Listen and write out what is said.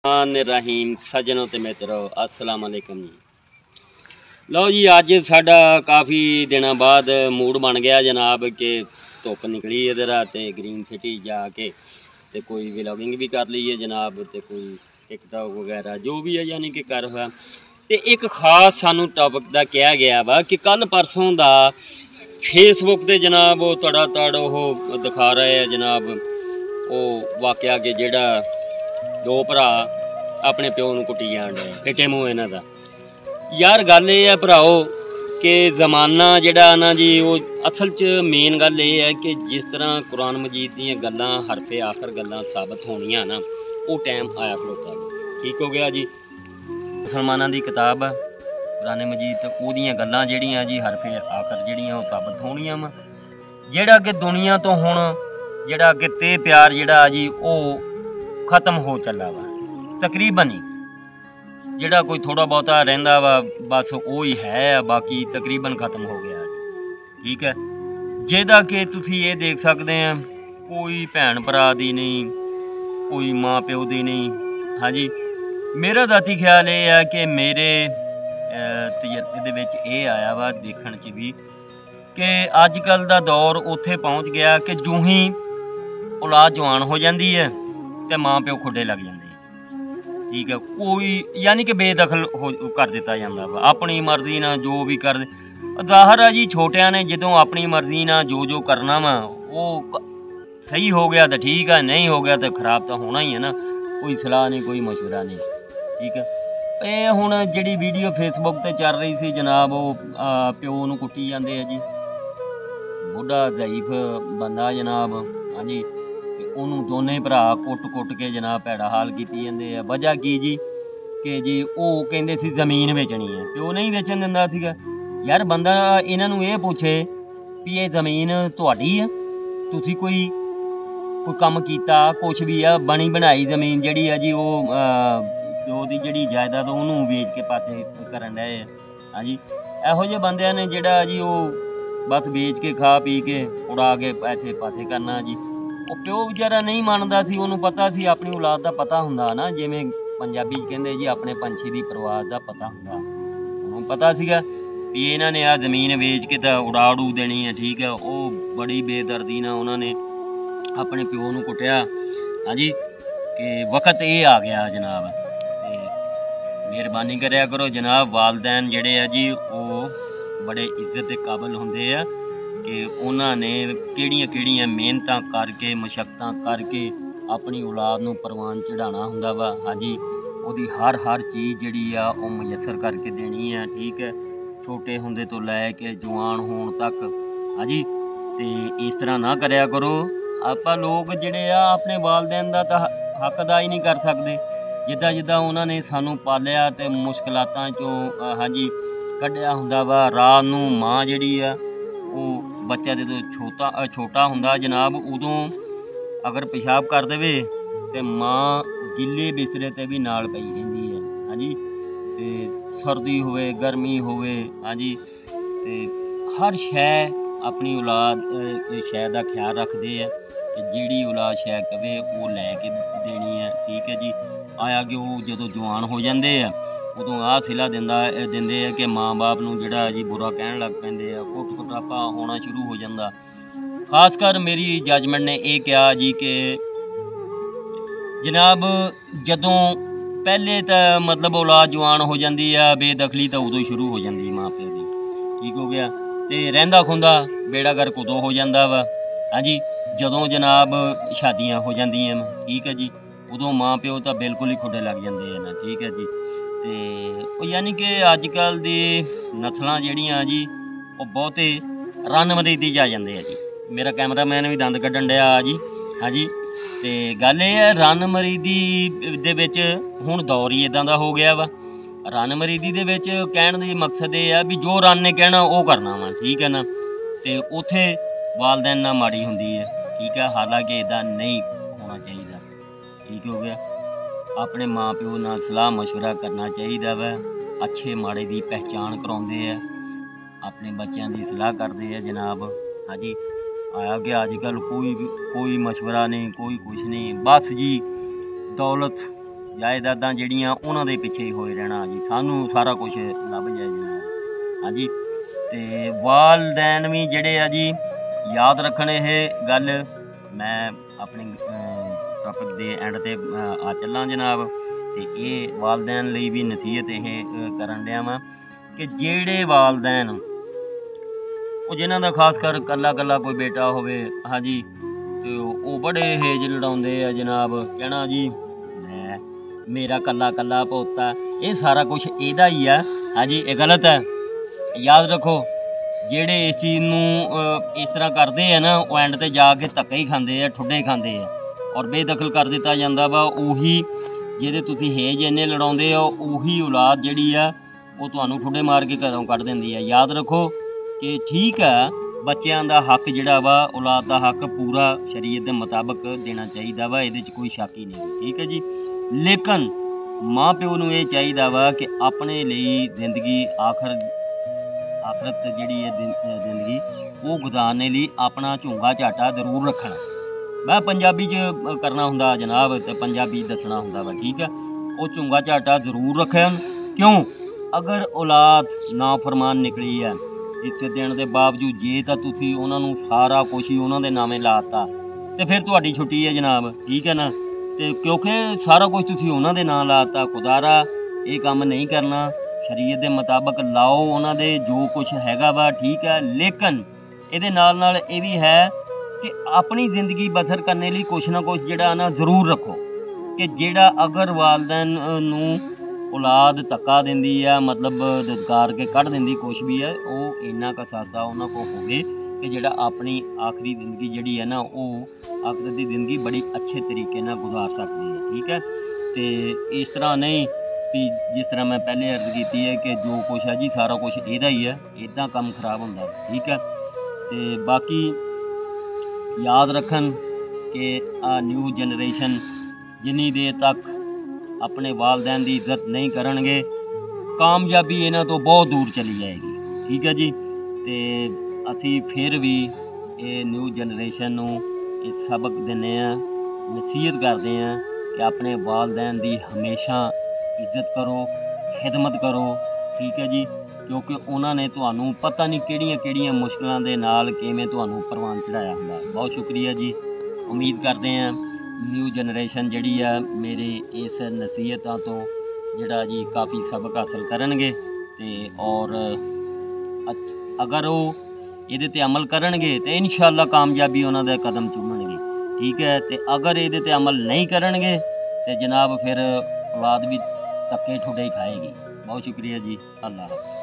रहीम सज्जनों ते मित्रों अस्सलाम वालेकुम जी। लो जी अज साडा काफ़ी दिनों बाद मूड बन गया जनाब के धुप निकली इधर ते ग्रीन सिटी जाके ते कोई व्लॉगिंग भी कर ली है जनाब ते कोई टिकटॉक वगैरह जो भी है यानी कि कर हुआ ते एक खास सानू टॉपिक का कहा गया वा कि कल परसों का फेसबुक ते जनाब वो तड़ातड़ वो दिखा रहे हैं जनाब वो वाकया के जेड़ा दो भरा अपने प्यो नूं कुट्टी जान डे फिटे मूँह इन्हां दा। यार गल ये है भराओ कि जमाना जिहड़ा ना जी वो असल च मेन गल ये है कि जिस तरह कुरान मजीद दीयां गल्लां हरफे आखिर गल्लां साबित होणियां ना वो टाइम आया खड़ोता ठीक हो गया जी। मुसलमानां दी किताब है कुरान मजीद ते ओहदियां गल्लां जिहड़ियां जी हरफे आखिर जिहड़ियां वो साबित होणियां वा जिहड़ा कि दुनिया तो हुण जिहड़ा कि ते प्यार जिहड़ा जी वो खत्म हो चला वा तकरीबन ही जिहड़ा कोई थोड़ा बहुता रहिंदा वा बस वो ही है बाकी तकरीबन खत्म हो गया ठीक है। जिहदा कि तुसीं ये देख सकते हैं कोई भैन भरा दी नहीं कोई माँ प्यो दी नहीं। हाँ जी मेरा जाती ख्याल ये है कि मेरे तजर्बे दे विच ये आया वा देखण च भी कि अजकल दा दौर उत्थे पहुँच गया कि जूं ही औलाद जवान हो जाती है तो माँ प्यो खुडे लग जाते ठीक है। कोई यानी कि बेदखल हो कर दिता जाता वा अपनी मर्जी ना जो भी कर जाहिर है जी छोटिया ने जो अपनी मर्जी ना जो करना वा वो सही हो गया तो ठीक है नहीं हो गया तो खराब तो होना ही है ना कोई सलाह नहीं कोई मशवरा नहीं ठीक है। ये हुण जिहड़ी वीडियो फेसबुक ते चल रही सी जनाब वो प्यो नूं कुट्टी जांदे है जी बुढ़ा ज़ईफ बंदा जनाब। हाँ जी उन्होंने दोने भरा कुट के जनाब भैड़ा हाल कीती जांदे आ वजह की जी कि जी वो कहंदे सी जमीन बेचनी है प्यो नहीं बेचन दिंदा सीगा। यार बंदा इन्हां नूं ये पूछे भी ये जमीन तुहाडी है तुसीं कोई काम कीता कुछ भी है बनी बनाई जमीन जिहड़ी है जी वो प्यो दी जिहड़ी जायदाद उन्होंने बेच के पासे करन डए है। हाँ जी इहो जिहे बंदियां ने जिहड़ा जी वो बस बेच के खा पी के उड़ा के पैसे पासे करना जी। वो प्यो बेचारा नहीं मानता सी उन्होंने पता सी अपनी औलाद का पता हुंदा ना जिवें पंजाबी कहंदे जी अपने पंछी की परवाज का पता हुंदा उन्होंने पता सीगा भी इन्हां ने आ जमीन बेच के तो उड़ा उड़ू देनी है ठीक है। वो बड़ी बेदर्दी ना उन्होंने अपने प्यो नूं कुटिया। हाँ जी कि वक्त ये आ गया जनाब मेहरबानी करिया करो जनाब वालदैन जिहड़े आ जी वो बड़े इज्जत के काबिल हुंदे आ कि उन्होंने किहड़ियां मेहनतां करके मशक्कतां करके अपनी औलाद नूं परवान चढ़ाना हुंदा वा। हाँ जी उहदी हर चीज़ जिहड़ी आ वो मुयसर करके देनी है ठीक है छोटे हुंदे तो लैके जवान होण तक। हाँ जी ते इस तरह ना करया करो आपां लोग जिहड़े आ अपने वालदैन दा तां हक अदा ही नहीं कर सकते जिद्दां जिद्दां उन्होंने सानू पालिया ते मुश्किलातां चों हाँ जी कढ़िया हुंदा वा रात नूं माँ जिहड़ी आ वो बच्चा जो छोटा हुंदा जनाब उदों अगर पेशाब कर दे तो माँ गिले बिस्तरे ते भी नाल पई रहिंदी है। हाँ जी ते सर्दी होवे गर्मी होवे हाँ जी ते हर शै अपनी औलाद शै दा ख्याल रखते हैं कि जिहड़ी औलाद शै कवे वो लैके देनी है ठीक है जी। आया कि वो जो जवान हो जाते हैं उदों आ सिला दिंदे है कि माँ बाप नूं जिहड़ा जी बुरा कहण लग पैंदे आ कुट कुटापा होना शुरू हो जाता। खासकर मेरी जजमेंट ने यह कहा जी कि जनाब जदों पहले तो मतलब औलाद जवान हो जाती है बेदखली तो उदों शुरू हो जाती है माँ प्यो की ठीक हो गया तो रहिंदा खुंदा बेड़ा गर्क उदों हो जाता वा। हाँ जी जदों जनाब शादियाँ हो जांदियां ठीक है जी उदों माँ प्यो तो बिल्कुल ही खुडे लग जाते हैं ना ठीक है जी। तो यानी कि अजकल दी नस्लां जिहड़ियां जी वो बहुते रन मरीदी जा जाते हैं जी। मेरा कैमरामैन भी दंद कड्ढन डया जी। हाँ जी तो गल ये है रन मरीदी दे विच हुण दौर ही इदां दा हो गया वा रन मरीदी दे विच कहण दा मकसद ये है भी जो रन ने कहना वो करना वा ठीक है ना तो उत्थे वालदैन ना माड़ी हुंदी है ठीक है हालांकि इदां नहीं होना चाहिए ठीक हो गया। अपने माँ प्यो नाल सलाह मशवरा करना चाहिए वै अच्छे माड़े की पहचान कराउंदे है अपने बच्चों की सलाह करते हैं जनाब। हाँ जी आया कि अजकल कोई मशवरा नहीं कोई कुछ नहीं बस जी दौलत ਜਾਇਦਾਦਾਂ ਜਿਹੜੀਆਂ ਉਹਨਾਂ ਦੇ ਪਿੱਛੇ ਹੀ ਹੋਏ ਰਹਿਣਾ ਜੀ, ਸਾਨੂੰ ਸਾਰਾ ਕੁਝ ਲੱਭ ਜਾਏ ਜਨਾਬ। ਹਾਂਜੀ, ਤੇ ਵਾਲਦੈਨ ਵੀ ਜਿਹੜੇ ਆ ਜੀ ਯਾਦ ਰੱਖਣ ਇਹ ਗੱਲ। ਮੈਂ ਆਪਣੀ ਟੌਪਿਕ ਦੇ ਐਂਡ ਤੇ ਆ ਚੱਲਾਂ ਜਨਾਬ, ਤੇ ਇਹ ਵਾਲਦੈਨ ਲਈ ਵੀ ਨਸੀਹਤ ਇਹ ਕਰਨ ਡਿਆ ਵਾਂ ਕਿ ਜਿਹੜੇ ਵਾਲਦੈਨ ਉਹ ਜਿਨ੍ਹਾਂ ਦਾ ਖਾਸ ਕਰ ਕੱਲਾ ਕੱਲਾ ਕੋਈ ਬੇਟਾ ਹੋਵੇ, ਹਾਂਜੀ, ਤੇ ਉਹ ਬੜੇ ਹੇਜ ਲੜਾਉਂਦੇ ਆ ਜਨਾਬ, ਕਹਿਣਾ ਜੀ ਮੈਂ ਮੇਰਾ ਕੱਲਾ ਕੱਲਾ ਪੋਤਾ, ਇਹ ਸਾਰਾ ਕੁਛ ਇਹਦਾ ਹੀ ਆ। ਹਾਂਜੀ, ਇਹ ਗਲਤ ਹੈ। ਯਾਦ ਰੱਖੋ, ਜਿਹੜੇ ਇਸ ਚੀਜ਼ ਨੂੰ ਇਸ ਤਰ੍ਹਾਂ ਕਰਦੇ ਆ ਨਾ, ਉਹ ਐਂਡ ਤੇ ਜਾ ਕੇ ਧੱਕੇ ਹੀ ਖਾਂਦੇ ਆ, ਠੁੱਡੇ ਖਾਂਦੇ ਆ, ਔਰ ਬੇਦਖਲ ਕਰ ਦਿੱਤਾ ਜਾਂਦਾ ਵਾ। ਉਹੀ ਜਿਹਦੇ ਤੁਸੀਂ ਹੇਜ ਇੰਨੇ ਲੜਾਉਂਦੇ ਹੋ, ਉਹੀ ਔਲਾਦ ਜਿਹੜੀ ਆ ਉਹ ਤੁਹਾਨੂੰ ਠੁੱਡੇ ਮਾਰ ਕੇ ਘਰੋਂ ਕੱਢ ਦਿੰਦੀ ਆ। ਯਾਦ ਰੱਖੋ ਕਿ ਠੀਕ ਆ, ਬੱਚਿਆਂ ਦਾ ਹੱਕ ਜਿਹੜਾ ਵਾ, ਔਲਾਦ ਦਾ ਹੱਕ ਪੂਰਾ ਸ਼ਰੀਅਤ ਦੇ ਮੁਤਾਬਕ ਦੇਣਾ ਚਾਹੀਦਾ ਵਾ, ਇਹਦੇ 'ਚ ਕੋਈ ਸ਼ੱਕ ਹੀ ਨਹੀਂ, ਠੀਕ ਹੈ ਜੀ। ਲੇਕਿਨ ਮਾਂ ਪਿਓ ਨੂੰ ਇਹ ਚਾਹੀਦਾ ਵਾ ਕਿ ਆਪਣੇ ਲਈ ਜ਼ਿੰਦਗੀ ਆਖਰਤ ਜਿਹੜੀ ਹੈ ਜ਼ਿੰਦਗੀ ਉਹ ਗੁਜ਼ਾਰਨੇ ਲਈ ਆਪਣਾ ਝੁੰਗਾ ਝਾਟਾ ਜ਼ਰੂਰ ਰੱਖਣਾ। ਮੈਂ ਪੰਜਾਬੀ 'ਚ ਕਰਨਾ ਹੁੰਦਾ ਜਨਾਬ, ਤੇ ਪੰਜਾਬੀ ਦੱਸਣਾ ਹੁੰਦਾ ਵਾ, ਠੀਕ ਹੈ। ਉਹ ਝੁੰਗਾ ਝਾਟਾ ਜ਼ਰੂਰ ਰੱਖਣ। ਕਿਉਂ? ਅਗਰ ਔਲਾਦ ਨਾਫਰਮਾਨ ਨਿਕਲੀ ਹੈ, ਇੱਜ਼ਤ ਦੇਣ ਦੇ ਬਾਵਜੂਦ ਜੇ ਤਾਂ ਤੁਸੀਂ ਉਹਨਾਂ ਨੂੰ ਸਾਰਾ ਕੁਛ ਹੀ ਉਹਨਾਂ ਦੇ ਨਾਵੇਂ ਲਾਤਾ, ਤੇ ਫਿਰ ਤੁਹਾਡੀ ਛੁੱਟੀ ਹੈ ਜਨਾਬ, ਠੀਕ ਹੈ ਨਾ। ਤੇ ਕਿਉਂਕਿ ਸਾਰਾ ਕੁਝ ਤੁਸੀਂ ਉਹਨਾਂ ਦੇ ਨਾਂ ਲਾਤਾ, ਖੁਦਾਰਾ ਇਹ ਕੰਮ ਨਹੀਂ ਕਰਨਾ, ਸ਼ਰੀਅਤ ਦੇ ਮੁਤਾਬਕ ਲਾਓ ਉਹਨਾਂ ਦੇ ਜੋ ਕੁਛ ਹੈਗਾ ਵਾ, ਠੀਕ ਹੈ। ਲੇਕਿਨ ਇਹਦੇ ਨਾਲ ਨਾਲ ਇਹ ਵੀ ਹੈ ਕਿ ਆਪਣੀ ਜ਼ਿੰਦਗੀ ਬਸਰ ਕਰਨ ਲਈ ਕੁਛ ਨਾ ਕੁਛ ਜਿਹੜਾ ਨਾ ਜ਼ਰੂਰ ਰੱਖੋ, ਕਿ ਜਿਹੜਾ ਅਗਰ ਵਾਲਦੈਨ ਨੂੰ ਔਲਾਦ ਧੱਕਾ ਦਿੰਦੀ ਆ, ਮਤਲਬ ਦੁਦਕਾਰ ਕੇ ਕੱਢ ਦਿੰਦੀ ਕੁਛ ਵੀ ਹੈ, ਉਹ ਇੰਨਾ ਕੁ ਸਾਸਾ ਉਹਨਾਂ ਕੋਲ ਹੋਵੇ ਕਿ ਜਿਹੜਾ ਆਪਣੀ ਆਖਰੀ ਜ਼ਿੰਦਗੀ ਜਿਹੜੀ ਹੈ ਨਾ, ਉਹ ਆਖਰਤ ਦੀ ਜ਼ਿੰਦਗੀ ਬੜੀ ਅੱਛੇ ਤਰੀਕੇ ਨਾਲ ਗੁਜ਼ਾਰ ਸਕਦੀ ਹੈ, ਠੀਕ ਹੈ। ਤੇ ਇਸ ਤਰ੍ਹਾਂ ਨਹੀਂ ਵੀ ਜਿਸ ਤਰ੍ਹਾਂ ਮੈਂ ਪਹਿਲੇ ਅਰਜ਼ ਕੀਤੀ ਹੈ ਕਿ ਜੋ ਕੁਛ ਹੈ ਜੀ ਸਾਰਾ ਕੁਛ ਇਹਦਾ ਹੀ ਹੈ, ਇੱਦਾਂ ਕੰਮ ਖਰਾਬ ਹੁੰਦਾ, ਠੀਕ ਹੈ। ਤੇ ਬਾਕੀ ਯਾਦ ਰੱਖਣ ਕਿ ਆ ਨਿਊ ਜਨਰੇਸ਼ਨ ਜਿੰਨੀ ਦੇਰ ਤੱਕ ਆਪਣੇ ਵਾਲਦੈਨ ਦੀ ਇੱਜ਼ਤ ਨਹੀਂ ਕਰਨਗੇ, ਕਾਮਯਾਬੀ ਇਹਨਾਂ ਤੋਂ ਬਹੁਤ ਦੂਰ ਚਲੀ ਜਾਏਗੀ, ਠੀਕ ਹੈ ਜੀ। ਤੇ ਅਸੀਂ ਫਿਰ ਵੀ ਇਹ ਨਿਊ ਜਨਰੇਸ਼ਨ ਨੂੰ ਇਹ ਸਬਕ ਦਿੰਦੇ ਹਾਂ, ਨਸੀਹਤ ਕਰਦੇ ਹਾਂ ਕਿ ਆਪਣੇ ਵਾਲਦੈਨ ਦੀ ਹਮੇਸ਼ਾ ਇੱਜ਼ਤ ਕਰੋ, ਖਿਦਮਤ ਕਰੋ, ਠੀਕ ਹੈ ਜੀ। ਕਿਉਂਕਿ ਉਹਨਾਂ ਨੇ ਤੁਹਾਨੂੰ ਪਤਾ ਨਹੀਂ ਕਿਹੜੀਆਂ ਕਿਹੜੀਆਂ ਮੁਸ਼ਕਿਲਾਂ ਦੇ ਨਾਲ ਕਿਵੇਂ ਤੁਹਾਨੂੰ ਪ੍ਰਵਾਨ ਚੜਾਇਆ ਹੁੰਦਾ। ਬਹੁਤ ਸ਼ੁਕਰੀਆ ਜੀ। ਉਮੀਦ ਕਰਦੇ ਹਾਂ ਨਿਊ ਜਨਰੇਸ਼ਨ ਜਿਹੜੀ ਆ ਮੇਰੇ ਇਸ ਨਸੀਹਤਾਂ ਤੋਂ ਜਿਹੜਾ ਜੀ ਕਾਫੀ ਸਬਕ ਹਾਸਲ ਕਰਨਗੇ, ਤੇ ਔਰ ਅਗਰ ਉਹ ਇਹਦੇ 'ਤੇ ਅਮਲ ਕਰਨਗੇ ਤਾਂ ਇਨਸ਼ਾਅੱਲਾ ਕਾਮਯਾਬੀ ਉਹਨਾਂ ਦਾ ਕਦਮ ਚੁੰਮਣਗੇ, ਠੀਕ ਹੈ। ਤੇ ਅਗਰ ਇਹਦੇ 'ਤੇ ਅਮਲ ਨਹੀਂ ਕਰਨਗੇ ਤਾਂ ਜਨਾਬ ਫਿਰ ਔਲਾਦ ਵੀ ਧੱਕੇ ਠੁੱਡੇ ਹੀ ਖਾਏਗੀ। ਬਹੁਤ ਸ਼ੁਕਰੀਆ ਜੀ। ਅੱਲਾਹ ਹਾਫ਼ਿਜ਼।